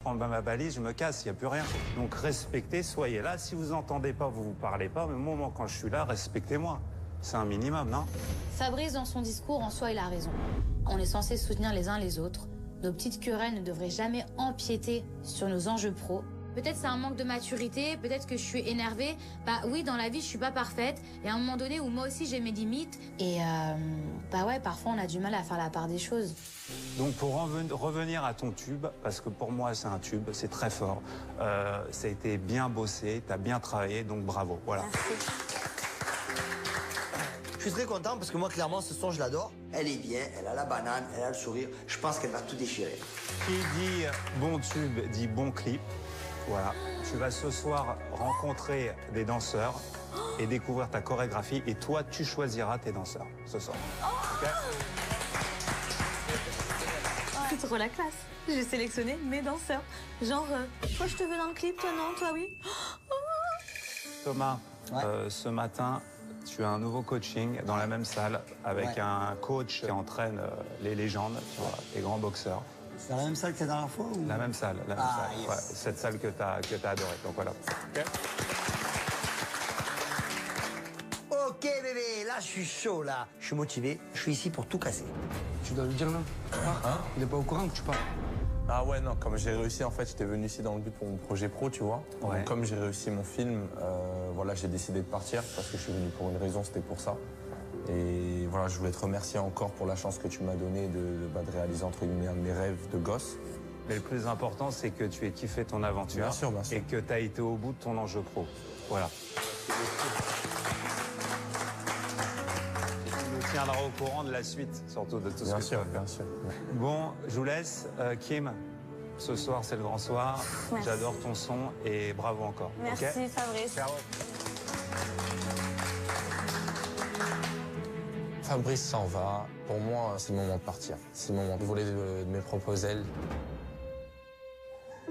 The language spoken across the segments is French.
prends ma valise, je me casse, il n'y a plus rien. Donc respectez, soyez là. Si vous entendez pas, vous parlez pas. Mais moi, quand je suis là, respectez-moi. C'est un minimum, non? Fabrice, dans son discours, en soi, il a raison. On est censé soutenir les uns les autres. Nos petites querelles ne devraient jamais empiéter sur nos enjeux pro. Peut-être c'est un manque de maturité, peut-être que je suis énervée. Bah oui, dans la vie, je suis pas parfaite. Et à un moment donné où moi aussi j'ai mes limites. Et bah ouais, parfois on a du mal à faire la part des choses. Donc pour revenir à ton tube, parce que pour moi c'est un tube, c'est très fort. Ça a été bien bossé, t'as bien travaillé, donc bravo. Voilà. Merci. Je suis très content parce que moi, clairement, ce son, je l'adore. Elle est bien, elle a la banane, elle a le sourire. Je pense qu'elle va tout déchirer. Qui dit bon tube dit bon clip. Voilà. Tu vas ce soir rencontrer des danseurs et découvrir ta chorégraphie. Et toi, tu choisiras tes danseurs ce soir. Okay. C'est trop la classe. J'ai sélectionné mes danseurs. Genre, toi, je te veux dans le clip, toi non, toi oui. Thomas, ce matin, tu as un nouveau coaching dans la même salle avec un coach qui entraîne les légendes, tu vois, les grands boxeurs. C'est la même salle que la dernière fois ou... La même salle, la même salle. Yes. Ouais, cette salle que t'as adorée. Donc voilà. Ok bébé, là je suis chaud là. Je suis motivé, je suis ici pour tout casser. Tu dois lui dire non. Hein? Il n'est pas au courant que tu pars. Ah ouais, non, comme j'ai réussi, en fait, j'étais venu ici dans le but pour mon projet pro, tu vois. Ouais. Donc, comme j'ai réussi mon film, voilà, j'ai décidé de partir parce que je suis venu pour une raison, c'était pour ça. Et voilà, je voulais te remercier encore pour la chance que tu m'as donnée de réaliser, entre guillemets, un de mes rêves de gosse. Mais le plus important, c'est que tu aies kiffé ton aventure. Bien sûr, bien sûr. Et que tu as été au bout de ton enjeu pro. Voilà. Tu nous tiendras au courant de la suite, surtout de tout ce que tu vas faire. Bien sûr. Bon, je vous laisse. Kim, ce soir, c'est le grand soir. J'adore ton son et bravo encore. Merci, okay Fabrice. Ciao. Fabrice s'en va. Pour moi, c'est le moment de partir. C'est le moment de voler de mes propres ailes.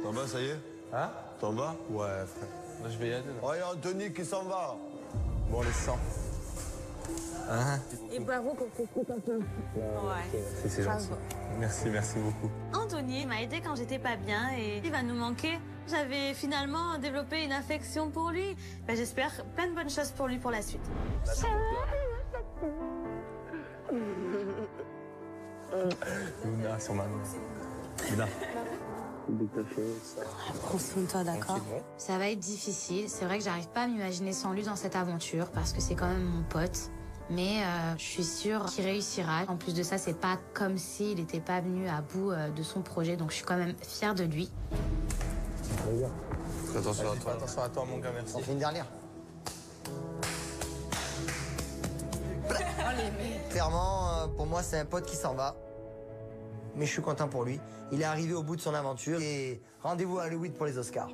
T'en vas, ça y est? Hein? T'en vas? Ouais, frère. Là, je vais y aller. Oh, il y a Anthony qui s'en va. Bon, les 100. Hein? Et bravo pour ce que t'as fait. Ouais. C'est gentil. Merci beaucoup. Anthony m'a aidé quand j'étais pas bien et il va nous manquer. J'avais finalement développé une affection pour lui. Ben, j'espère plein de bonnes choses pour lui pour la suite. Luna sur ma main. Luna. Prends soin de toi, d'accord? Ça va être difficile. C'est vrai que j'arrive pas à m'imaginer sans lui dans cette aventure parce que c'est quand même mon pote. Mais je suis sûre qu'il réussira. En plus de ça, c'est pas comme s'il n'était pas venu à bout de son projet. Donc je suis quand même fière de lui. Attention à toi. Attention à toi, mon gars, merci. On fait une dernière. Clairement, pour moi, c'est un pote qui s'en va. Mais je suis content pour lui. Il est arrivé au bout de son aventure et rendez-vous à Hollywood pour les Oscars.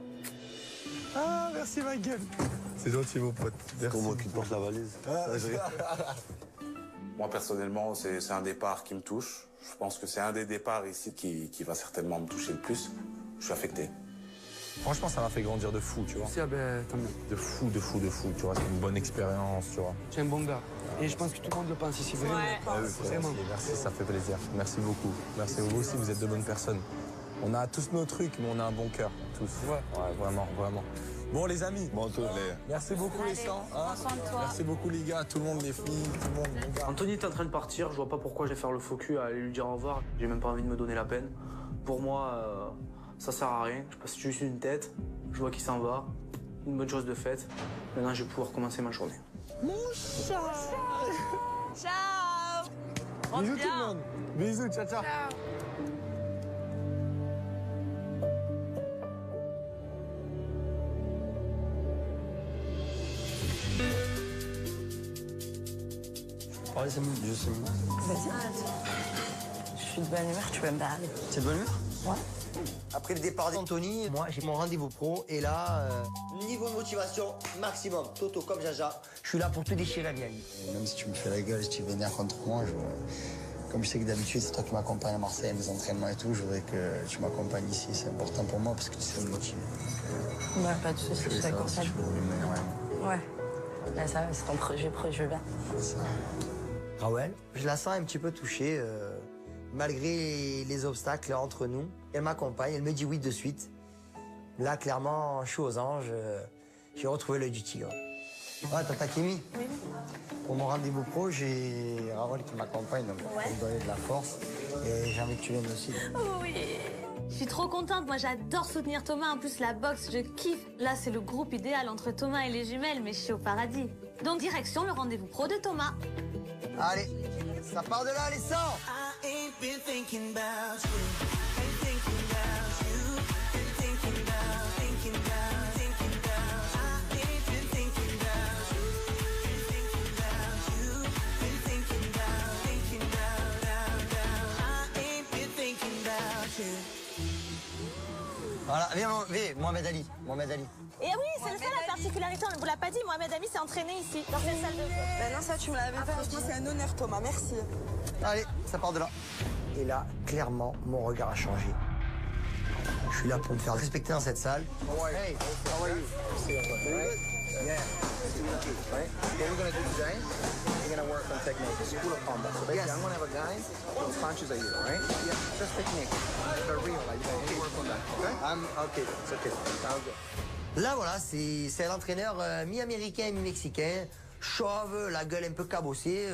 Ah, merci, ma gueule. C'est gentil, mon pote. C'est moi qui te porte la valise. Moi, personnellement, c'est un départ qui me touche. Je pense que c'est un des départs ici qui va certainement me toucher le plus. Je suis affecté. Franchement, ça m'a fait grandir de fou, tu vois. Ah ben, tant mieux. De fou, tu vois. C'est une bonne expérience, tu vois. Tu es un bon gars. Et je pense que tout le monde le pense ici, vraiment. Vraiment. Merci, ça fait plaisir. Merci beaucoup. Merci, vous aussi, vous êtes de bonnes personnes. On a tous nos trucs, mais on a un bon cœur. Tous. Ouais, vraiment. Bon, les amis. Bon, allez. Merci beaucoup, les 100. Prends soin de toi. Merci beaucoup, les gars. Tout le monde, les filles, tout le monde, les gars. Anthony est en train de partir, je vois pas pourquoi je vais faire le faux cul à aller lui dire au revoir. J'ai même pas envie de me donner la peine. Pour moi, ça sert à rien. Je passe juste une tête, je vois qu'il s'en va. Une bonne chose de faite. Maintenant, je vais pouvoir commencer ma journée. Mon chat. Ciao. Bisous tout le monde. Bisous, ciao. Oh, c'est bon, je sais. Vas-y. Je suis de bonne humeur, tu peux me parler. C'est de bonne humeur? Ouais. Après le départ d'Anthony, moi j'ai mon rendez-vous pro et là, niveau de motivation maximum. Toto comme Jaja, je suis là pour tout déchirer bien. Même si tu me fais la gueule, si tu es vénère contre moi, comme je sais que d'habitude c'est toi qui m'accompagne à Marseille, à mes entraînements et tout, je voudrais que tu m'accompagnes ici. C'est important pour moi parce que tu sais me motiver. Ouais, pas de soucis, je suis d'accord. Si tu peux me mener, Ouais. Là, ça, c'est ton projet, je veux bien. Ça. Raoul, je la sens un petit peu touchée. malgré les obstacles entre nous. Elle m'accompagne, elle me dit oui de suite. Là, clairement, je suis aux anges. J'ai retrouvé l'œil du tigre. Ouais, Tata Kémy. Oui. Pour mon rendez-vous pro, j'ai Raoul qui m'accompagne, donc pour me donner de la force. Et j'ai envie que tu viennes aussi. Oui. Je suis trop contente. Moi, j'adore soutenir Thomas. En plus, la boxe, je kiffe. Là, c'est le groupe idéal entre Thomas et les jumelles, mais je suis au paradis. Donc, direction le rendez-vous pro de Thomas. Allez, ça part de là, les sangs. Voilà, viens, Mohamed Ali. Et oui, c'est ça la particularité, on ne vous l'a pas dit, Mohamed Ali s'est entraîné ici, dans cette salle de jeu. Ben non, ça tu me l'avais fait. Franchement, c'est un honneur, Thomas, merci. Allez, ça part de là. Et là, clairement, mon regard a changé. Je suis là pour me faire respecter dans cette salle. Hey, how are you? Yeah. Right? What we're gonna do today, we're gonna work on technique. It's school of combat. So basically, I'm gonna have a guy, those punches are you, right? Yeah, just technique. The real, like, you work on that, okay? It's okay. Sounds good. Là, voilà, c'est l'entraîneur mi-américain, mi-mexicain, chauve, la gueule un peu cabossée.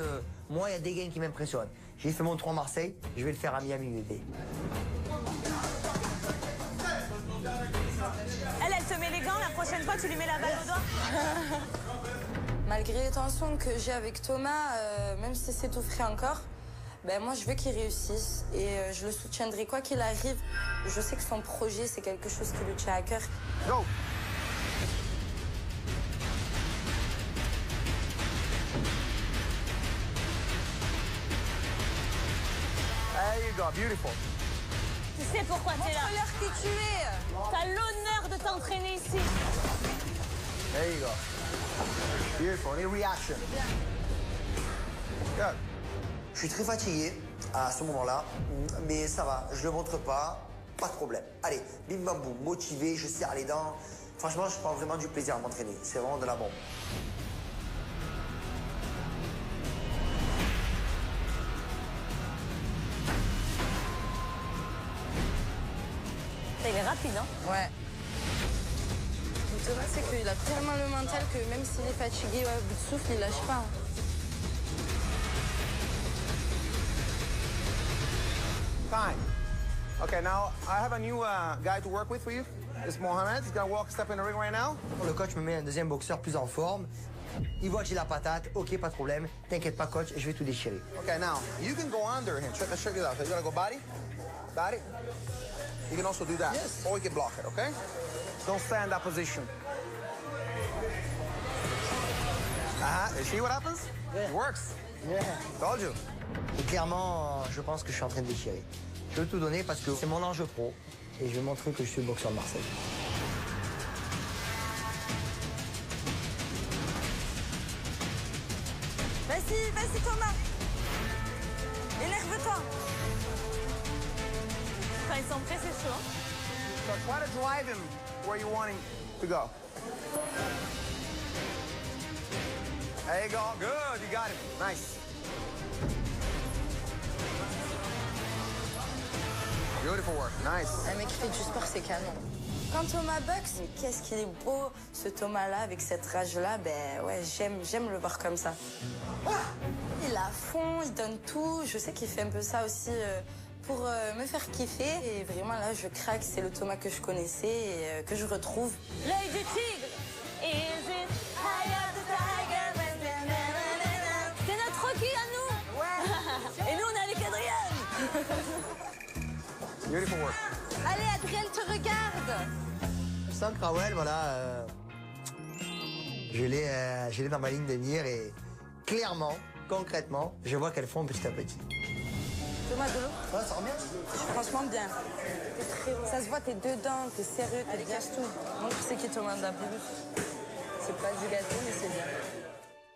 Moi, il y a des gains qui m'impressionnent. J'ai fait mon 3 à Marseille, je vais le faire à Miami bébé. Elle te met les gants, la prochaine fois, tu lui mets la balle au doigt. Malgré les tensions que j'ai avec Thomas, même si c'est tout frais encore, ben moi je veux qu'il réussisse et je le soutiendrai quoi qu'il arrive. Je sais que son projet, c'est quelque chose qui lui tient à cœur. Go! There you go, beautiful. Tu sais pourquoi t'es là. Montre-leur qui tu es. T'as l'honneur de t'entraîner ici. There you go. Beautiful, any reaction? Good. Je suis très fatigué à ce moment-là, mais ça va, je le montre pas de problème. Allez, bim bam boum, motivé, je serre les dents. Franchement, je prends vraiment du plaisir à m'entraîner. C'est vraiment de la bombe. Il est rapide, hein? Ouais. Le Thomas, c'est qu'il a tellement le mental que même s'il est fatigué, ouais, au bout de souffle, il lâche pas. Hein. Fine. Okay, now I have a new guy to work with for you. It's Mohamed. He's gonna step in the ring right now. Le coach me met un deuxième boxeur plus en forme. Il voit que j'ai la patate. Ok, pas de problème. T'inquiète pas, coach, je vais tout déchirer. Okay, now you can go under him. Check it out. You gotta go body, body. You can also do that, or you can block it. Okay? Don't stand in that position. You see what happens? It works. Yeah. Told you. Et clairement, je pense que je suis en train de déchirer. Je veux tout donner parce que c'est mon enjeu pro et je vais montrer que je suis le boxeur de Marseille. Vas-y Thomas. Énerve-toi. Quand ils sont prêts, c'est chaud. So try to drive him where you want him to go. There you go. Good. You got him. Nice. Beautiful work. Nice. Un mec qui fait du sport, c'est canon. Quand Thomas boxe, mais qu'est-ce qu'il est beau, ce Thomas-là, avec cette rage-là, ben ouais, j'aime le voir comme ça. Il est à fond, il donne tout. Je sais qu'il fait un peu ça aussi pour me faire kiffer. Et vraiment, là, je craque. C'est le Thomas que je connaissais et que je retrouve. L'œil du tigre. Is it high up the tiger? C'est notre Rocky à nous. Ouais. Et nous, on est avec Adrienne. Beautiful work. Allez, Adrienne te regarde. Je sens que Raoul, voilà, je l'ai dans ma ligne de mire et clairement, concrètement, je vois qu'elles font petit à petit. Thomas, de l'eau? Ouais, ça rend bien. Franchement, bien. Ça se voit, t'es dedans, t'es sérieux, t'es bien tout. Montre c'est qui Thomas d'Abril. C'est pas du gâteau, mais c'est bien.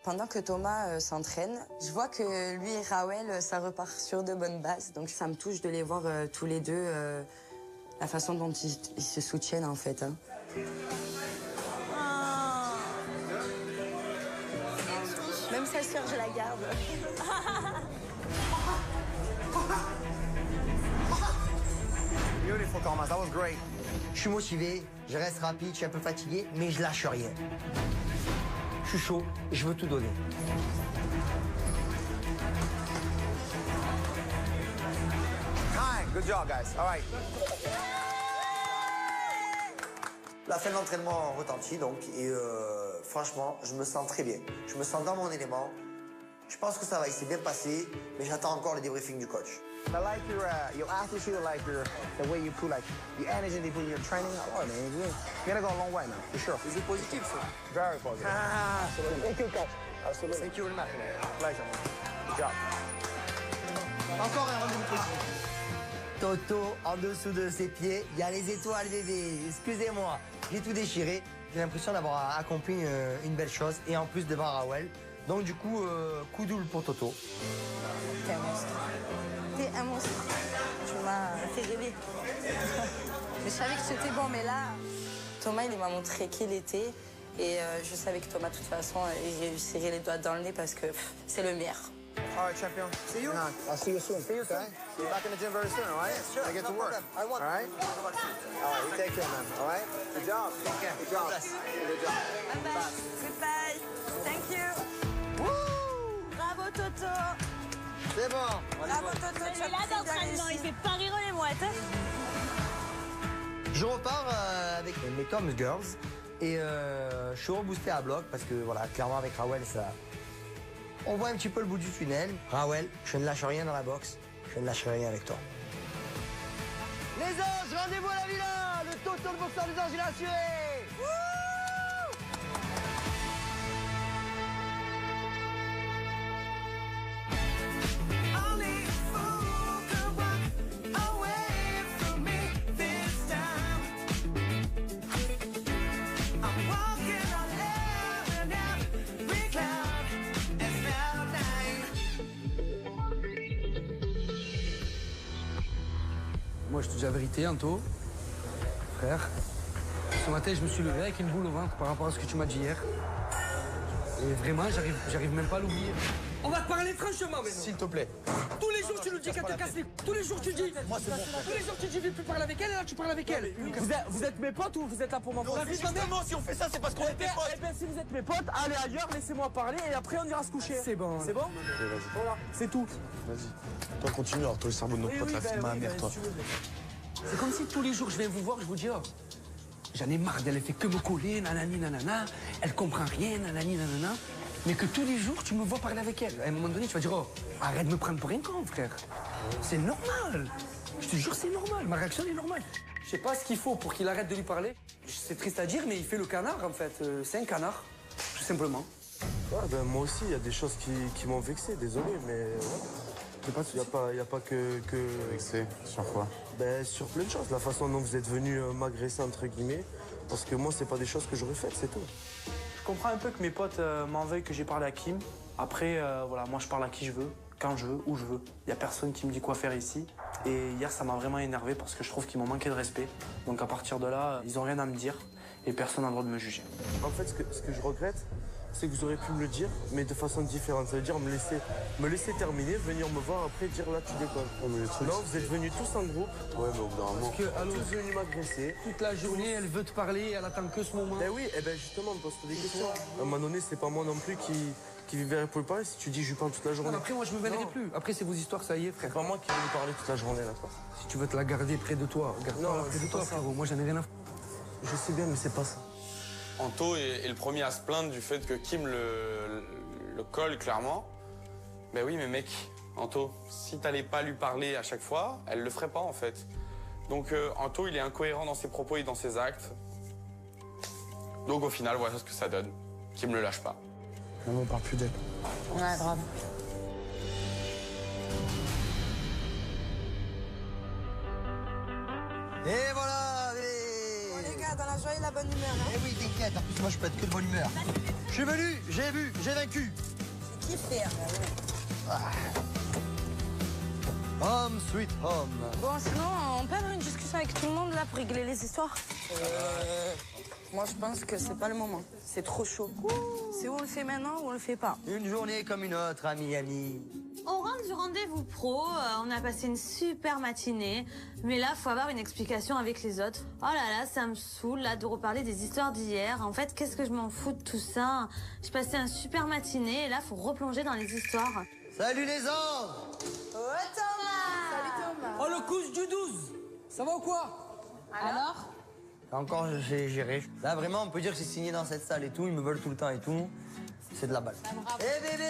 Pendant que Thomas s'entraîne, je vois que lui et Raoul, ça repart sur de bonnes bases. Donc ça me touche de les voir tous les deux, la façon dont ils se soutiennent en fait. Hein. Même sa sœur, je la garde. Beautiful, Thomas. That was great. Je suis motivé, je reste rapide, je suis un peu fatigué, mais je lâche rien. Je suis chaud, je veux tout donner. Time. Good job, guys. All right. La fin de l'entraînement retentit donc et franchement, je me sens très bien. Je me sens dans mon élément. Je pense que ça va, il s'est bien passé, mais j'attends encore le débriefing du coach. I like your attitude, like the way you put like the energy you put in your training. I love it, man. You're gonna go a long way, man, for sure. C'est positif, ça. Very positive. Absolutely. Thank you, coach. Absolutely. Thank you very much. Pleasure, man. Good job. Encore un rendez-vous positif. Toto, en dessous de ses pieds, il y a les étoiles, bébé. Excusez-moi, j'ai tout déchiré. J'ai l'impression d'avoir accompli une belle chose et en plus devant Raoul. Donc du coup, coup double pour Toto. T'es un monstre. T'es un monstre. Tu m'as fait rêver. Mais je savais que c'était bon, mais là, Thomas, il m'a montré qui il était. Et je savais que Thomas, de toute façon, j'ai serré les doigts dans le nez parce que c'est le meilleur. All right, champion. See you. I'll see you soon. See you soon. See you back in the gym very soon, all right? Yes, sure. I get to No work. problem. I want all right? to go back to you. All right, you take care, man. All right? Good job. Take care. Good job. God bless. Good job. Bye-bye. Goodbye. Thank you. Bravo, Toto. C'est bon. Bravo, Toto. Tu as Là d'entraînement, il fait pas rire les mouettes. Je repars avec mes Tom's Girls et je suis reboosté à bloc parce que voilà, clairement avec Raoul, ça... On voit un petit peu le bout du tunnel. Raoul, je ne lâche rien dans la boxe, je ne lâcherai rien avec toi. Les anges, rendez-vous à la villa. Le Toto, le boxeur des anges, il a assuré. Moi, je te dis la vérité, Anto, frère. Ce matin, je me suis levé avec une boule au ventre par rapport à ce que tu m'as dit hier. Et vraiment, j'arrive même pas à l'oublier. On va te parler franchement maintenant. S'il te plaît. Tous les jours, tu nous dis qu'elle te casse les... Tous les jours, tu dis... Moi, c'est bon. Tous les jours, tu dis, je vais plus parler avec elle, et là, tu parles avec elle. Vous êtes mes potes ou vous êtes là pour m'embrasser? Justement, si on fait ça, c'est parce qu'on est des potes. Eh bien, si vous êtes mes potes, allez ailleurs, laissez-moi parler et après on ira se coucher. C'est bon. C'est bon? Voilà, c'est tout. Vas-y. Toi, continue, alors toi, le cerveau de notre pote, la fille de ma mère, toi. C'est comme si tous les jours, je viens vous voir, je vous dis, oh, j'en ai marre d'elle, elle fait que me coller, nanani, nanana, elle comprend rien, nanani, nanana. Mais que tous les jours, tu me vois parler avec elle. À un moment donné, tu vas dire, oh, arrête de me prendre pour un con, frère. C'est normal. Je te jure, c'est normal. Ma réaction est normale. Je sais pas ce qu'il faut pour qu'il arrête de lui parler. C'est triste à dire, mais il fait le canard, en fait. C'est un canard, tout simplement. Ouais, ben, moi aussi, il y a des choses qui m'ont vexé, désolé, mais ouais. Il n'y a pas que... Vexé, sur quoi? Ben, sur plein de choses. La façon dont vous êtes venu m'agresser, entre guillemets, parce que moi, c'est pas des choses que j'aurais faites, c'est tout. Je comprends un peu que mes potes m'en veuillent que j'ai parlé à Kim. Après, voilà, moi je parle à qui je veux, quand je veux, où je veux. Il n'y a personne qui me dit quoi faire ici. Et hier, ça m'a vraiment énervé parce que je trouve qu'ils m'ont manqué de respect. Donc à partir de là, ils n'ont rien à me dire et personne n'a le droit de me juger. En fait, ce que je regrette, c'est que vous auriez pu me le dire, mais de façon différente. Ça veut dire me laisser terminer, venir me voir après, dire là tu déconnes. Non, vous êtes venus tous en groupe. Ouais, mais au bout d'un moment. Parce que, allô, Tous venus m'agresser. toute la journée, elle veut te parler, elle attend que ce moment. Ben oui, et ben justement, pose-toi des questions. À un moment donné, c'est pas moi non plus qui vivrai pour le parler. Si tu dis je lui parle toute la journée. Non, après, moi, je me mêlerai plus. Après, c'est vos histoires, ça y est, frère. C'est pas moi qui vais lui parler toute la journée là, toi. Si tu veux te la garder près de toi, garde-la Non, près de c'est toi, pas ça. frérot. Moi, j'en ai rien à foutre. Je sais bien, mais c'est pas ça. Anto est le premier à se plaindre du fait que Kim le colle clairement. Ben oui, mais mec, Anto, si t'allais pas lui parler à chaque fois, elle le ferait pas en fait. Donc Anto, il est incohérent dans ses propos et dans ses actes. Donc au final, voilà ce que ça donne. Kim le lâche pas. On parle plus d'elle. Ouais, grave. Et voilà, Les gars, dans la joie et la bonne humeur. Eh oui, t'inquiète, en plus moi je peux être que de bonne humeur. Je suis venu, j'ai vu, j'ai vaincu. J'ai kiffé. Home sweet home. Bon, sinon, on peut avoir une discussion avec tout le monde là pour régler les histoires. Moi, je pense que c'est pas le moment. C'est trop chaud. C'est où on le fait maintenant ou on le fait pas. Une journée comme une autre à Miami. On rentre du rendez-vous pro, on a passé une super matinée, mais là, faut avoir une explication avec les autres. Oh là là, ça me saoule là de reparler des histoires d'hier. En fait, qu'est-ce que je m'en fous de tout ça? J'ai passé une super matinée et là, faut replonger dans les histoires. Salut les anges. Ouais, Thomas. Salut, Thomas. Oh, le couche du 12. Ça va ou quoi? Alors? Encore, j'ai géré. Là, vraiment, on peut dire que j'ai signé dans cette salle et tout. Ils me veulent tout le temps et tout. C'est de la balle. Eh bébé,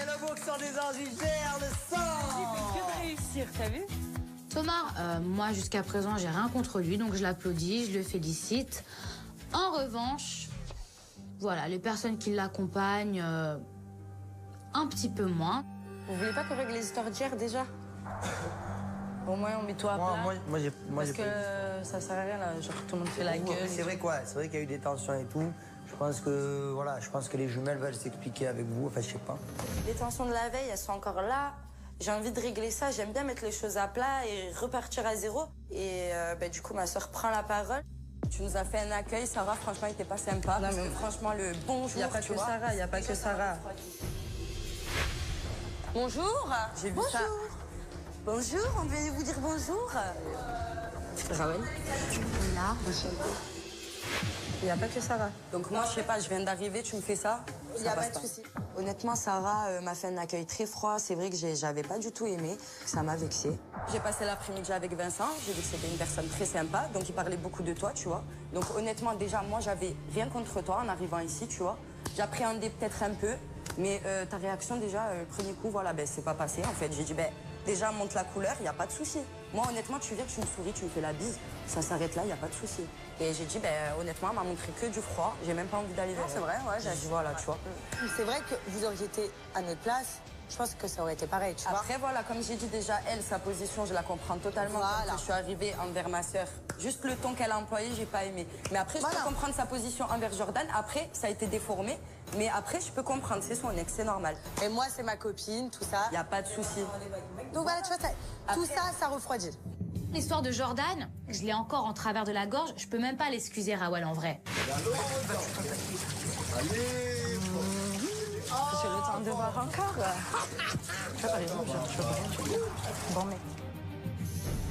le boxeur des anges, il gère le sang. Il fait que de réussir, t'as vu? Thomas, moi jusqu'à présent, j'ai rien contre lui, donc je l'applaudis, je le félicite. En revanche, voilà, les personnes qui l'accompagnent, un petit peu moins. Vous voulez pas qu'on règle les histoires d'hier déjà? Au moins, on met toi à plat. Parce que ça sert à rien là, genre tout le monde fait la gueule. C'est vrai quoi, c'est vrai qu'il y a eu des tensions et tout. Je pense que voilà, je pense que les jumelles veulent s'expliquer avec vous, enfin je sais pas. Les tensions de la veille, elles sont encore là. J'ai envie de régler ça, j'aime bien mettre les choses à plat et repartir à zéro. Et du coup, ma soeur prend la parole. Tu nous as fait un accueil, Sarah, franchement, il était pas sympa. Non, mais franchement, le bonjour, il n'y a pas que Sarah, il n'y a pas que Sarah. Bonjour. J'ai vu ça. Bonjour, on vient vous dire bonjour. Raoul. Là. Il n'y a pas que Sarah. Donc moi, je sais pas, je viens d'arriver, tu me fais ça? Il n'y a pas de souci. Honnêtement, Sarah m'a fait un accueil très froid. C'est vrai que j'avais pas du tout aimé. Ça m'a vexée. J'ai passé l'après-midi avec Vincent. J'ai vu que c'était une personne très sympa. Donc il parlait beaucoup de toi, tu vois. Donc honnêtement, déjà, moi, j'avais rien contre toi en arrivant ici, tu vois. J'appréhendais peut-être un peu. Mais ta réaction, déjà, le premier coup, voilà, ben, c'est pas passé. En fait, j'ai dit, ben, déjà, monte la couleur, il n'y a pas de souci. Moi, honnêtement, tu viens, tu me souris, tu me fais la bise. Ça s'arrête là, il n'y a pas de souci. Et j'ai dit, ben, honnêtement, elle m'a montré que du froid. J'ai même pas envie d'aller vers elle. C'est vrai, ouais. J'ai dit, voilà, tu vois. C'est vrai que vous auriez été à notre place, je pense que ça aurait été pareil, tu vois. Après, voilà, comme j'ai dit déjà, elle, sa position, je la comprends totalement. Voilà. Quand je suis arrivée envers ma sœur, juste le ton qu'elle a employé, j'ai pas aimé. Mais après, je peux comprendre sa position envers Jordan. Après, ça a été déformé. Mais après, je peux comprendre, c'est son ex, c'est normal. Et moi, c'est ma copine, tout ça. Il n'y a pas de souci. Donc voilà, tu vois, tout ça, ça refroidit. L'histoire de Jordan, je l'ai encore en travers de la gorge, je peux même pas l'excuser, Raoul, en vrai. J'ai le temps de voir encore. Tu vois, par exemple, bon, mais...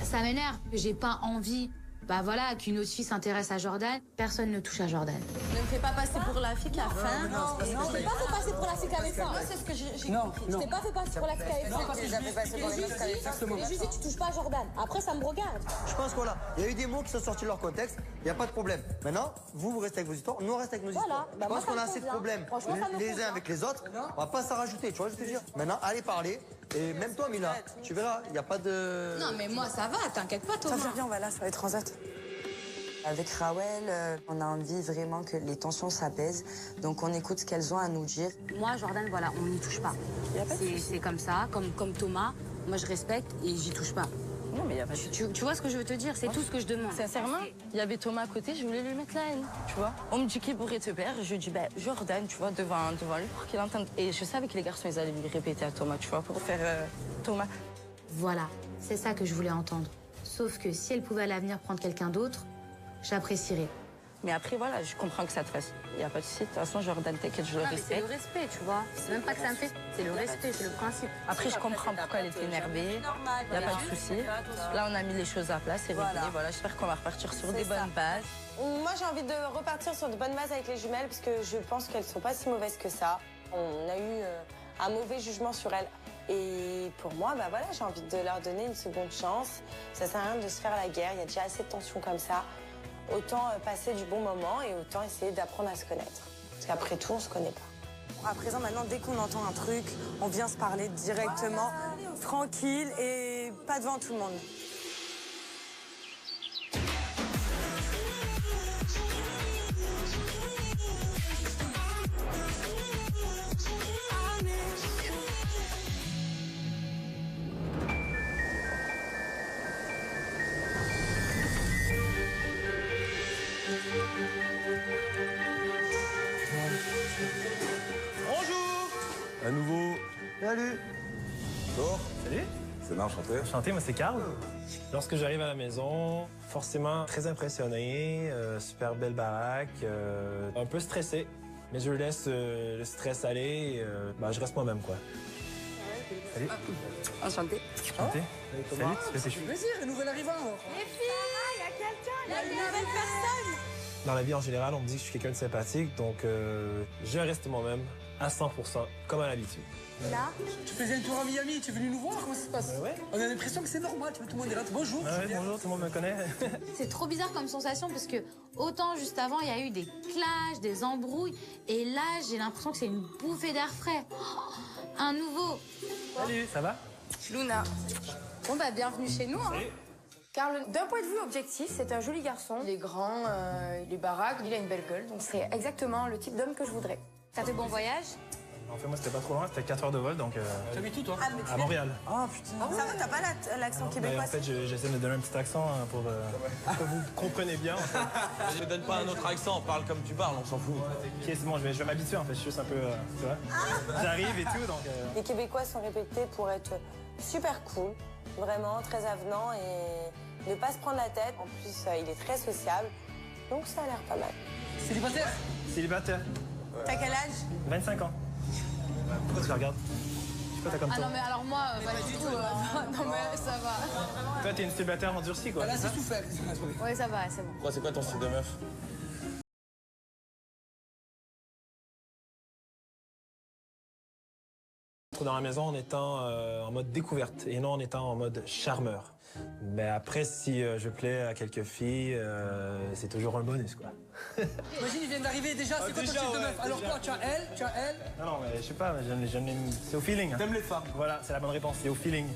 Ça m'énerve, j'ai pas envie, bah voilà, qu'une autre fille s'intéresse à Jordan. Personne ne touche à Jordan. Ne me fais pas passer pour la fille qui a faim. Non, je t'ai pas fait passer pour la fille qui avait faim. Moi, c'est ce que j'ai compris. Je t'ai pas fait passer pour la fille qui avait faim. Non, parce que j'avais passé pour la fille qui avait faim. Et je lui dis, tu touches pas à Jordan. Après, ça me regarde. Je pense que voilà, il y a eu des mots qui sont sortis de leur contexte, il n'y a pas de problème. Maintenant, vous restez avec vos histoires, nous on reste avec nos histoires. Bah, je pense qu'on a assez de problèmes les uns avec les autres, on va pas s'en rajouter, tu vois, je te dire. Maintenant, allez parler, et même toi, Mila, tu verras, il n'y a pas de... Non, mais moi, ça va, t'inquiète pas, Thomas. Ça viens, on va là sur les transats. Avec Raoul, on a envie vraiment que les tensions s'apaisent. Donc on écoute ce qu'elles ont à nous dire. Moi, Jordan, voilà, on n'y touche pas. C'est comme ça, comme Thomas. Moi, je respecte et j'y touche pas. Non, mais il y a pas tu vois ce que je veux te dire? C'est tout ce que je demande. Sincèrement, il y avait Thomas à côté, je voulais lui mettre la haine, tu vois. On me dit qu'il pourrait te perdre, je lui dis, ben, Jordan, tu vois, devant lui pour qu'il entende. Et je savais que les garçons, ils allaient lui répéter à Thomas, tu vois, pour faire Thomas. Voilà, c'est ça que je voulais entendre. Sauf que si elle pouvait à l'avenir prendre quelqu'un d'autre, j'apprécierais. Mais après, voilà, je comprends que ça te fasse. Il n'y a pas de souci. De toute façon, Jordan, t'inquiète, je le respecte. C'est le respect, tu vois. C'est même pas que ça me fait. C'est le respect, c'est le principe. Après, je comprends pourquoi elle était énervée. Il n'y a pas de souci. Là, on a mis les choses à plat, c'est réglé. Voilà, j'espère qu'on va repartir sur des bonnes bases. Moi, j'ai envie de repartir sur de bonnes bases avec les jumelles, parce que je pense qu'elles sont pas si mauvaises que ça. On a eu un mauvais jugement sur elles. Et pour moi, bah voilà, j'ai envie de leur donner une seconde chance. Ça sert à rien de se faire la guerre. Il y a déjà assez de tensions comme ça. Autant passer du bon moment et autant essayer d'apprendre à se connaître. Parce qu'après tout, on se connaît pas. À présent, maintenant, dès qu'on entend un truc, on vient se parler directement, tranquille et pas devant tout le monde. À nouveau. Salut. Bonjour. Salut. C'est bien, enchanté. Enchanté, moi c'est Karl. Lorsque j'arrive à la maison, forcément très impressionné, super belle baraque, un peu stressé. Mais je laisse le stress aller, je reste moi-même quoi. Salut. Enchanté. Enchanté. Salut, tu fais tes cheveux. Plaisir, une nouvelle arrivant. Les filles, il y a quelqu'un, il y a une nouvelle personne. Dans la vie en général, on me dit que je suis quelqu'un de sympathique, donc je reste moi-même à 100%, comme à l'habitude. Là, Tu faisais un tour à Miami, tu es venu nous voir, comment ça se passe? Ouais. On a l'impression que c'est normal, tu vois, tout le monde est là. Bonjour. Ouais, bonjour, tout le monde me connaît. C'est trop bizarre comme sensation parce que autant juste avant, il y a eu des clashs, des embrouilles. Et là, j'ai l'impression que c'est une bouffée d'air frais. Oh, un nouveau. Salut, ça va? Luna. Bon, bienvenue chez nous. Hein. Karl, d'un point de vue objectif, c'est un joli garçon. Il est grand, il est baraque, il a une belle gueule. Donc c'est exactement le type d'homme que je voudrais. T'as fait bon voyage? En fait, moi, c'était pas trop loin, c'était 4 heures de vol, donc... T'habites où, toi? À Montréal. Ah, putain. Ça va, t'as pas l'accent québécois? En fait, j'essaie de donner un petit accent pour que vous compreniez bien. En fait. Ne donne pas un autre accent, parle comme tu parles, on s'en fout. Ok, c'est bon, je vais m'habituer, en fait, je suis juste un peu... tu vois? J'arrive et tout, donc... Les Québécois sont réputés pour être super cool, vraiment très avenants et ne pas se prendre la tête. En plus, il est très sociable, donc ça a l'air pas mal. Célibataire? Célibataire. T'as quel âge? 25 ans. Pourquoi tu la regardes? Je sais pas, t'as comme Ah toi. non, mais alors moi, pas du tout. Non, mais ça va. Toi, t'es une célibataire endurcie, quoi. Là, c'est tout fait. Ouais, ça va, c'est bon. Toi, c'est quoi ton style de meuf? Dans la maison en étant en mode découverte et non en étant en mode charmeur. Mais après, si je plais à quelques filles, c'est toujours un bonus, quoi. Imagine, il vient d'arriver déjà, c'est quoi ton style de meuf? Alors quoi, tu as elle? Non, mais je sais pas, c'est au feeling. Hein. T'aimes les femmes? Voilà, c'est la bonne réponse, c'est au feeling.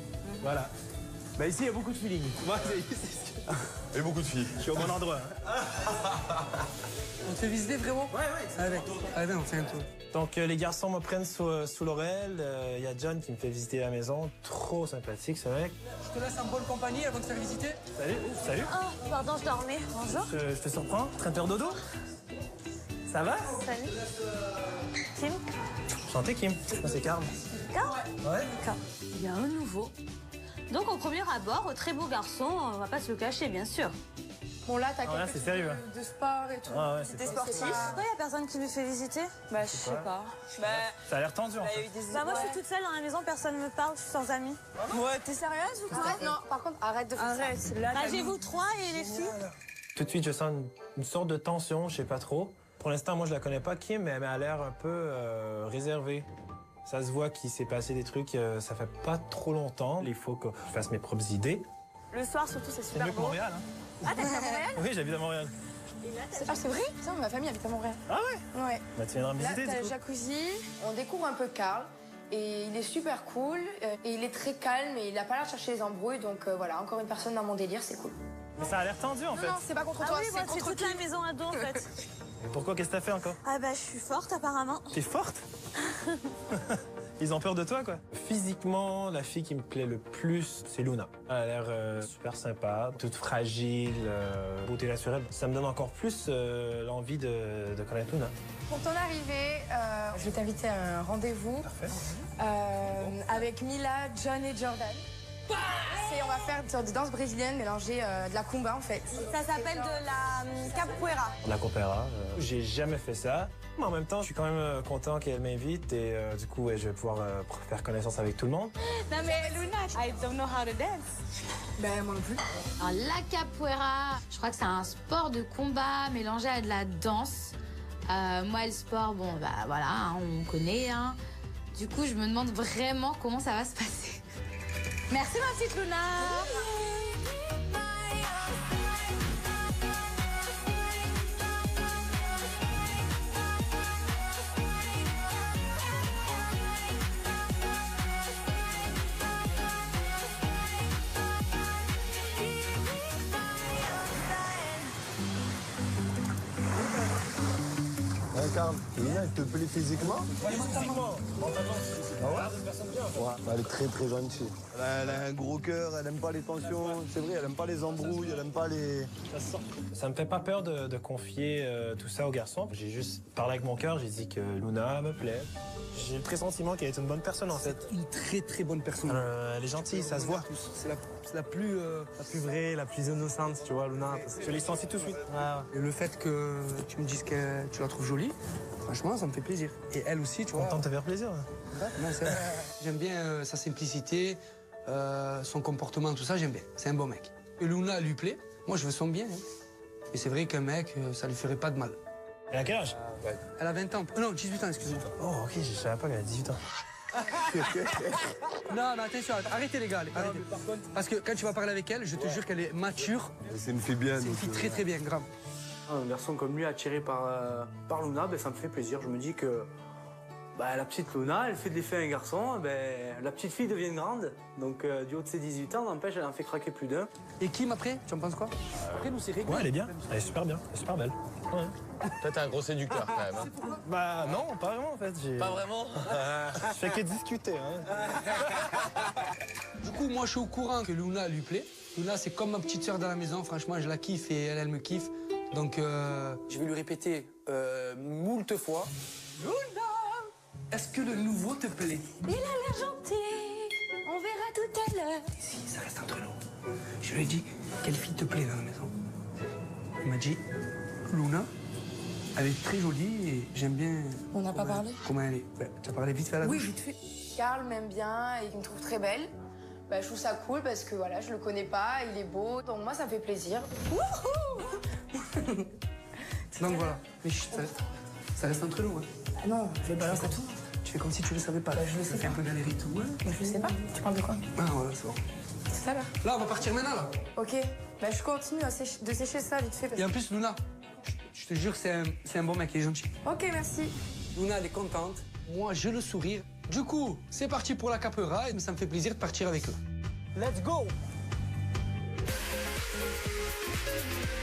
Voilà. Bah ici, il y a beaucoup de feeling. Et beaucoup de filles. Je suis au bon endroit. Hein. On te fait visiter, frérot? Ouais. Allez, on fait un tour. Donc les garçons me prennent sous l'oreille. Il y a John qui me fait visiter la maison. Trop sympathique, ce mec. Je te laisse en bonne compagnie avant de te faire visiter. Salut. Oh, pardon, je dormais. Bonjour. Je te surprends? Train de faire dodo? Ça va? Salut. Kim? Enchanté, Kim. Moi, c'est Karl. D'accord. Ouais. D'accord. Il y a un nouveau. Donc au premier abord, très beau garçon, on va pas se le cacher, bien sûr. Bon, là, t'as Ah, là, quelques c'est sérieux. de sport et tout. Ah ouais, c'est T'es pas- sportif? Pourquoi il y a personne qui me fait visiter? Bah, je sais pas. Ça a l'air tendu, en fait. Bah moi je suis toute seule dans la maison, personne ne me parle, je suis sans amis. Ouais, t'es sérieuse ou quoi? Non, par contre, arrête de faire ça. Là, j'ai vous trois et les filles. Tout de suite, je sens une sorte de tension, je sais pas trop. Pour l'instant, moi, je la connais pas, Kim, mais elle a l'air un peu réservée. Ça se voit qu'il s'est passé des trucs, ça fait pas trop longtemps. Il faut que je fasse mes propres idées. Le soir surtout, c'est C'est super mieux que beau. Montréal, hein? Ah, t'habites à Montréal? Oui, j'habite à Montréal. Ah, c'est vrai? Tiens, ma famille habite à Montréal. Ah ouais? Ouais. Bah, tu viendras me Là, visiter, t'as du le coup. jacuzzi. On découvre un peu Karl. Et il est super cool. Et il est très calme et il a pas l'air de chercher les embrouilles. Donc voilà, encore une personne dans mon délire, c'est cool. Mais ça a l'air tendu, en fait. Non, c'est pas contre Ah toi, oui, moi c'est c'est contre toute la maison à dos en fait. Et pourquoi? Qu'est-ce que t'as fait encore? Ah bah je suis forte apparemment. T'es forte? Ils ont peur de toi, quoi. Physiquement, la fille qui me plaît le plus, c'est Luna. Elle a l'air super sympa, toute fragile, beauté naturelle. Ça me donne encore plus l'envie de connaître Luna. Pour ton arrivée, je vais t'inviter à un rendez-vous avec Mila, John et Jordan. On va faire une sorte de danse brésilienne mélangée de la comba en fait. Ça s'appelle de la capoeira. La Coopéra, j'ai jamais fait ça. Mais en même temps, je suis quand même content qu'elle m'invite et du coup, ouais, je vais pouvoir faire connaissance avec tout le monde. Non mais Luna, I don't know how to dance. Ben moi non plus. Alors, la capoeira, je crois que c'est un sport de combat mélangé à de la danse. Moi, le sport, bon, bah voilà, hein, on connaît. Hein. Du coup, je me demande vraiment comment ça va se passer. Merci, ma petite Luna. Carl, Luna, elle te plaît physiquement? Physiquement, mentalement, c'est Ah ouais? une personne bien, en fait. Ouais, bah, elle est très très gentille. Elle a un gros cœur, elle aime pas les tensions. C'est vrai, elle aime pas les embrouilles, elle aime pas les... Ça me fait pas peur de confier tout ça aux garçons. J'ai juste parlé avec mon cœur, j'ai dit que Luna me plaît. J'ai le pressentiment qu'elle est une bonne personne en fait. Une très très bonne personne. Elle est gentille, ça se voit. C'est la plus... La plus vraie, la plus innocente, tu vois, Luna. Je l'ai senti tout de suite. Et le fait que tu me dises que tu la trouves jolie, franchement, ça me fait plaisir. Et elle aussi, tu vois... Content de te faire plaisir. Non, c'est vrai. J'aime bien sa simplicité, son comportement, tout ça, j'aime bien. C'est un bon mec. Et Luna lui plaît, moi je veux son bien. Hein. Et c'est vrai qu'un mec, ça lui ferait pas de mal. Elle a quel âge? Elle a 20 ans. Non, 18 ans, excusez-moi. Oh, ok, je savais pas qu'elle a 18 ans. Non, mais attention, arrêtez les gars, arrêtez. Parce que quand tu vas parler avec elle, je te jure qu'elle est mature. C'est une fille bien. C'est une fille très très bien, grave. Un garçon comme lui attiré par Luna, ben, ça me fait plaisir. Je me dis que la petite Luna, elle fait de l'effet à un garçon, la petite fille devient grande. Donc du haut de ses 18 ans, n'empêche, elle en fait craquer plus d'un. Et Kim après, tu en penses quoi? Après, nous c'est réglé. Ouais, elle est bien. Elle est super bien. Elle est super belle. Ouais. Toi, t'es un gros séducteur quand même. Hein. Bah non, pas vraiment en fait. Pas vraiment? Je fais que discuter. Hein. Du coup, moi je suis au courant que Luna lui plaît. Luna, c'est comme ma petite sœur dans la maison. Franchement, je la kiffe et elle me kiffe. Donc je vais lui répéter moult fois. Luna, est-ce que le nouveau te plaît? Il a l'air gentil. On verra tout à l'heure. Si, ça reste entre nous. Je lui ai dit, quelle fille te plaît dans la maison? Il m'a dit, Luna, elle est très jolie et j'aime bien... On n'a pas parlé? Comment elle est? Tu as parlé vite fait à la Oui, douche? vite fait. Carl m'aime bien et il me trouve très belle. Je trouve ça cool parce que voilà, je le connais pas, il est beau, donc moi ça me fait plaisir. Donc voilà, mais chut, ça reste entre nous. Hein. Ah non, je vais balancer à tout. Tu fais comme si tu le savais pas. Je le sais pas. Un peu galérer et tout. Hein. Je sais pas, tu parles de quoi? Ah voilà, c'est bon. C'est ça là? Là, on va partir maintenant là. Ok, je continue de sécher ça vite fait. Parce... Et en plus, Luna, je te jure, c'est un bon mec, il est gentil. Ok, merci. Luna, elle est contente. Moi, j'ai le sourire. Du coup, c'est parti pour la capera et ça me fait plaisir de partir avec eux. Let's go!